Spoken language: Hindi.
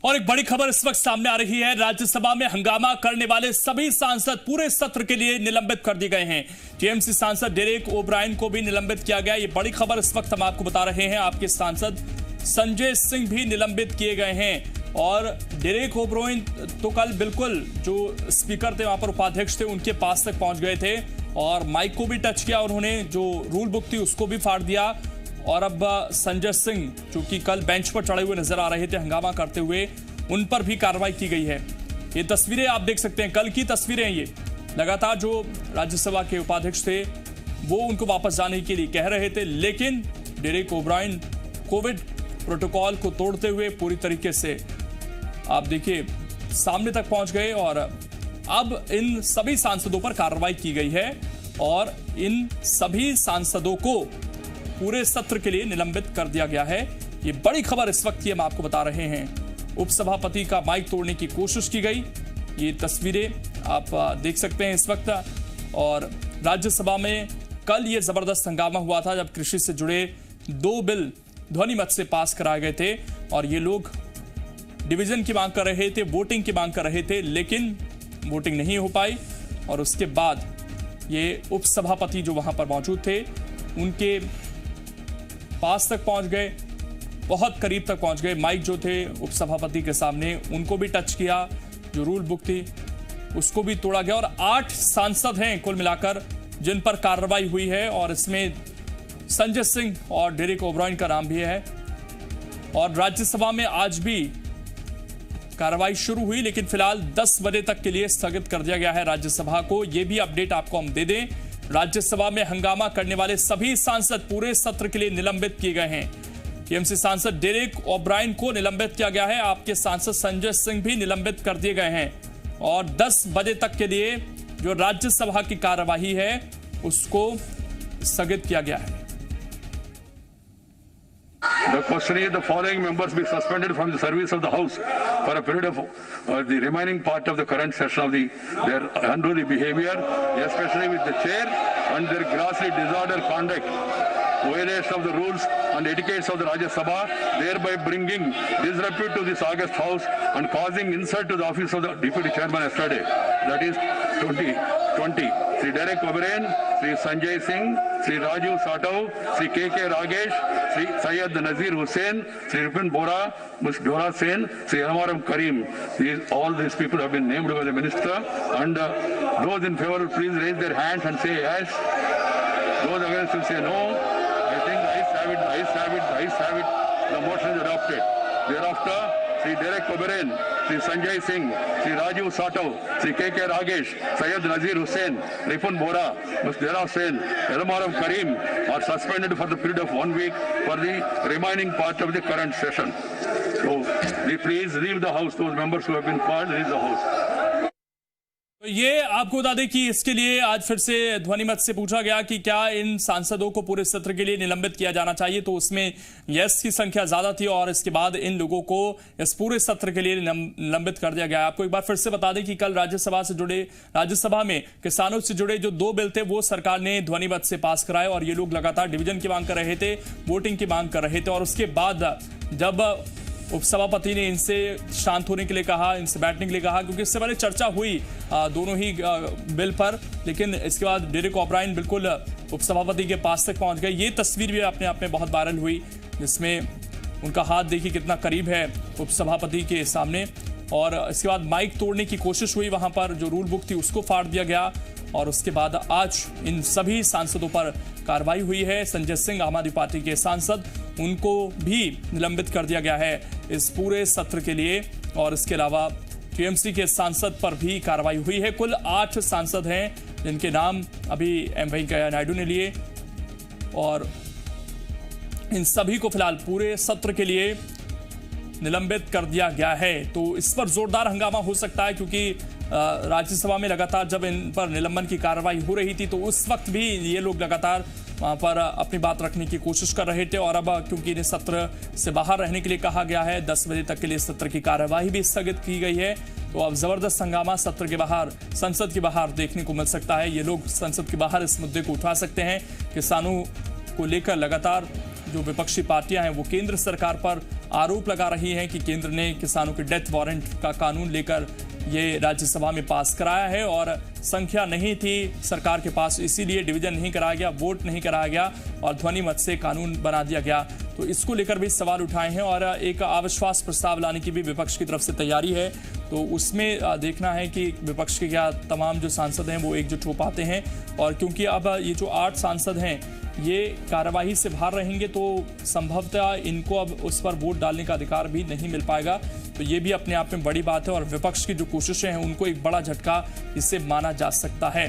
और एक बड़ी खबर इस वक्त सामने आ रही है। राज्यसभा में हंगामा करने वाले सभी सांसद पूरे सत्र के लिए निलंबित कर दिए गए हैं। टीएमसी सांसद डेरेक ओब्रायन को भी निलंबित किया गया। ये बड़ी खबर इस वक्त हम आपको बता रहे हैं। आपके सांसद संजय सिंह भी निलंबित किए गए हैं। और डेरेक ओब्रायन तो कल बिल्कुल जो स्पीकर थे, वहां पर उपाध्यक्ष थे, उनके पास तक पहुंच गए थे और माइक को भी टच किया। उन्होंने जो रूल बुक थी उसको भी फाड़ दिया। और अब संजय सिंह जो कि कल बेंच पर चढ़े हुए नजर आ रहे थे हंगामा करते हुए, उन पर भी कार्रवाई की गई है। ये तस्वीरें आप देख सकते हैं, कल की तस्वीरें। ये लगातार जो राज्यसभा के उपाध्यक्ष थे वो उनको वापस जाने के लिए कह रहे थे, लेकिन डेरेक ओब्रायन कोविड प्रोटोकॉल को तोड़ते हुए पूरी तरीके से आप देखिए सामने तक पहुंच गए। और अब इन सभी सांसदों पर कार्रवाई की गई है और इन सभी सांसदों को पूरे सत्र के लिए निलंबित कर दिया गया है। ये बड़ी खबर इस वक्त की हम आपको बता रहे हैं। उपसभापति का माइक तोड़ने की कोशिश की गई, ये तस्वीरें आप देख सकते हैं इस वक्त। और राज्यसभा में कल ये जबरदस्त हंगामा हुआ था जब कृषि से जुड़े 2 बिल ध्वनि मत से पास कराए गए थे और ये लोग डिवीजन की मांग कर रहे थे, वोटिंग की मांग कर रहे थे, लेकिन वोटिंग नहीं हो पाई। और उसके बाद ये उपसभापति जो वहां पर मौजूद थे उनके पास तक पहुंच गए, बहुत करीब तक पहुंच गए। माइक जो थे उपसभापति के सामने, उनको भी टच किया। जो रूल बुक थी उसको भी तोड़ा गया। और 8 सांसद हैं कुल मिलाकर जिन पर कार्रवाई हुई है और इसमें संजय सिंह और डेरेक ओब्रायन का नाम भी है। और राज्यसभा में आज भी कार्रवाई शुरू हुई, लेकिन फिलहाल 10 बजे तक के लिए स्थगित कर दिया गया है राज्यसभा को। यह भी अपडेट आपको हम दे दें, राज्यसभा में हंगामा करने वाले सभी सांसद पूरे सत्र के लिए निलंबित किए गए हैं। टीएमसी सांसद डेरेक ओब्रायन को निलंबित किया गया है। आपके सांसद संजय सिंह भी निलंबित कर दिए गए हैं और 10 बजे तक के लिए जो राज्यसभा की कार्यवाही है उसको स्थगित किया गया है। The question is the following members be suspended from the service of the House for a period of the remaining part of the current session of their unruly behavior, especially with the chair, and their grossly disorder conduct, violation of the rules and etiquettes of the Rajya Sabha, thereby bringing disrepute to this august House and causing insult to the office of the Deputy Chairman yesterday. That is 2020. Sri Derek Oberyn, Sri Sanjay Singh, Sri Rajiv Satov, Sri K.K. Ragesh, Sri Syed Nazir Hussain, Sri Ripun Bora, Ms. Dora Sen, Sri Elmaram Karim. All these people have been named by the minister, and those in favor will please raise their hands and say yes. Those against will say no. I think the ayes have it, the ayes have it, the ayes have it. The motion is adopted. Thereafter, Sri Derek Oberyn, Sri Sanjay Singh, Sri Rajiv Satov, Sri K.K. Ragesh, Syed Nazir Hussain, Ripun Bora, Ms. Dora Sen, Elmaram Karim are suspended for the period of 1 week for the remaining part of the current session. So, please leave the House. Those members who have been called, leave the House. तो ये आपको बता दें कि इसके लिए आज फिर से ध्वनिमत से पूछा गया कि क्या इन सांसदों को पूरे सत्र के लिए निलंबित किया जाना चाहिए, तो उसमें यस की संख्या ज्यादा थी और इसके बाद इन लोगों को इस पूरे सत्र के लिए निलंबित कर दिया गया। आपको एक बार फिर से बता दें कि कल राज्यसभा में किसानों से जुड़े जो 2 बिल थे वो सरकार ने ध्वनिमत से पास कराए और ये लोग लगातार डिवीजन की मांग कर रहे थे, वोटिंग की मांग कर रहे थे। और उसके बाद जब उपसभापति ने इनसे शांत होने के लिए कहा, इनसे बैठने के लिए कहा, क्योंकि इससे पहले चर्चा हुई दोनों ही बिल पर, लेकिन इसके बाद डेरेक ओब्रायन बिल्कुल उपसभापति के पास तक पहुंच गए। ये तस्वीर भी अपने आप में बहुत वायरल हुई, जिसमें उनका हाथ देखिए कितना करीब है उपसभापति के सामने। और इसके बाद माइक तोड़ने की कोशिश हुई, वहां पर जो रूल बुक थी उसको फाड़ दिया गया। और उसके बाद आज इन सभी सांसदों पर कार्रवाई हुई है। संजय सिंह आम आदमी पार्टी के सांसद, उनको भी निलंबित कर दिया गया है इस पूरे सत्र के लिए। और इसके अलावा टीएमसी के सांसद पर भी कार्रवाई हुई है। कुल 8 सांसद हैं जिनके नाम अभी एम वेंकैया नायडू ने लिए और इन सभी को फिलहाल पूरे सत्र के लिए निलंबित कर दिया गया है। तो इस पर जोरदार हंगामा हो सकता है, क्योंकि राज्यसभा में लगातार जब इन पर निलंबन की कार्रवाई हो रही थी तो उस वक्त भी ये लोग लगातार वहां पर अपनी बात रखने की कोशिश कर रहे थे। और अब क्योंकि इन्हें सत्र से बाहर रहने के लिए कहा गया है, 10 बजे तक के लिए सत्र की कार्यवाही भी स्थगित की गई है, तो अब जबरदस्त हंगामा सत्र के बाहर, संसद के बाहर देखने को मिल सकता है। ये लोग संसद के बाहर इस मुद्दे को उठा सकते हैं। किसानों को लेकर लगातार जो विपक्षी पार्टियां हैं वो केंद्र सरकार पर आरोप लगा रही हैं कि केंद्र ने किसानों के डेथ वारंट का कानून लेकर ये राज्यसभा में पास कराया है और संख्या नहीं थी सरकार के पास, इसीलिए डिवीजन नहीं कराया गया, वोट नहीं कराया गया और ध्वनि मत से कानून बना दिया गया। तो इसको लेकर भी सवाल उठाए हैं और एक अविश्वास प्रस्ताव लाने की भी विपक्ष की तरफ से तैयारी है। तो उसमें देखना है कि विपक्ष के क्या तमाम जो सांसद हैं वो एकजुट हो पाते हैं। और क्योंकि अब ये जो 8 सांसद हैं ये कार्यवाही से बाहर रहेंगे तो संभवतः इनको अब उस पर वोट डालने का अधिकार भी नहीं मिल पाएगा। तो ये भी अपने आप में बड़ी बात है और विपक्ष की जो कोशिशें हैं उनको एक बड़ा झटका इससे माना जा सकता है।